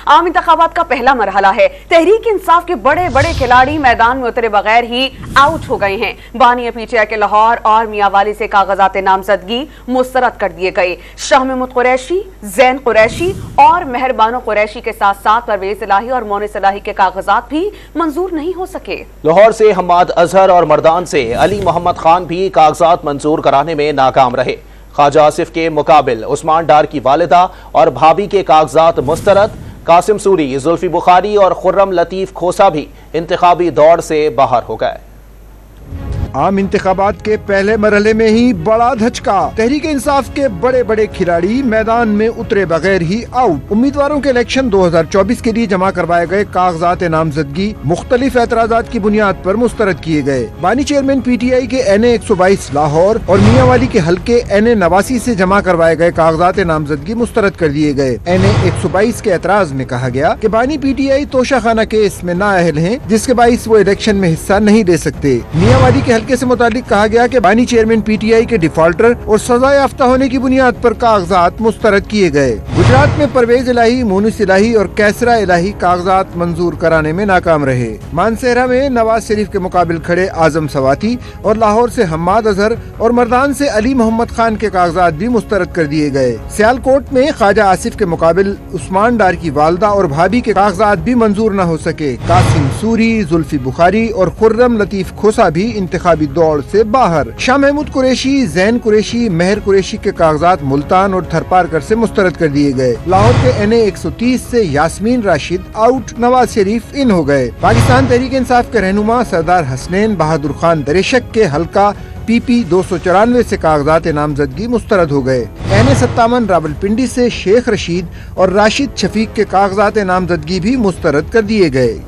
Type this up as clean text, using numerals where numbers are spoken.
عام انتخابات کا پہلا مرحلہ ہے۔ تحریک انصاف کے بڑے بڑے کھلاڑی میدان میں اترے بغیر ہی آؤٹ ہو گئے ہیں۔ بانی پی ٹی آئی کے لاہور اور میاں والی سے کاغذات نامزدگی مسترد کر دیے گئے۔ شاہ محمود قریشی، زین قریشی اور مہربانو قریشی کے ساتھ ساتھ پرویز الہی اور مونس الہی کے کاغذات بھی منظور نہیں ہو سکے۔ لاہور سے حماد اظہر اور مردان سے علی محمد خان بھی کاغذات منظور کرانے میں ناکام رہے۔ خواجہ آصف کے مقابل عثمان ڈار کی والدہ اور بھابھی کے کاغذات مسترد۔ قاسم سوری، زلفی بخاری اور خرم لطیف کھوسا بھی انتخابی دوڑ سے باہر ہو گئے۔ عام انتخابات کے پہلے مرحلے میں ہی بڑا دھچکا، تحریک انصاف کے بڑے بڑے کھلاڑی میدان میں اترے بغیر ہی آؤٹ۔ امیدواروں کے الیکشن 2024 کے لیے جمع کروائے گئے کاغذات نامزدگی مختلف اعتراضات کی بنیاد پر مسترد کیے گئے۔ بانی چیئرمین پی ٹی آئی کے NA 122 لاہور اور میاں والی کے حلقے NA 89 سے جمع کروائے گئے کاغذات نامزدگی مسترد کر دیے گئے۔ NA 122 کے اعتراض میں کہا گیا کہ بانی پی ٹی آئی توشہ خانہ کیس میں نااہل ہیں، جس کے باعث وہ الیکشن میں حصہ نہیں لے سکتے۔ میاں والی کے حلقے سے متعلق کہا گیا کہ بانی چیئرمین پی ٹی آئی کے ڈیفالٹر اور سزا یافتہ ہونے کی بنیاد پر کاغذات مسترد کیے گئے۔ گجرات میں پرویز الہی، مونس الہی اور کیسرا الہی کاغذات منظور کرانے میں ناکام رہے۔ مانسہرہ میں نواز شریف کے مقابل کھڑے اعظم سواتی اور لاہور سے حماد اظہر اور مردان سے علی محمد خان کے کاغذات بھی مسترد کر دیے گئے۔ سیالکوٹ میں خواجہ آصف کے مقابل عثمان ڈار کی والدہ اور بھابھی کے کاغذات بھی منظور نہ ہو سکے۔ قاسم سوری، زلفی بخاری اور خرم لطیف کھوسا بھی انتخابی دوڑ سے باہر۔ شاہ محمود قریشی، زین قریشی، مہر قریشی کے کاغذات ملتان اور تھرپارکر سے مسترد کر دیے گئے۔ لاہور کے NA 130 سے یاسمین راشد آؤٹ، نواز شریف ان ہو گئے۔ پاکستان تحریک انصاف کے رہنما سردار حسنین بہادر خان دریشک کے حلقہ PP 294 سے کاغذات نامزدگی مسترد ہو گئے۔ NA 57 راولپنڈی سے شیخ رشید اور راشد شفیق کے کاغذات نامزدگی بھی مسترد کر دیے گئے۔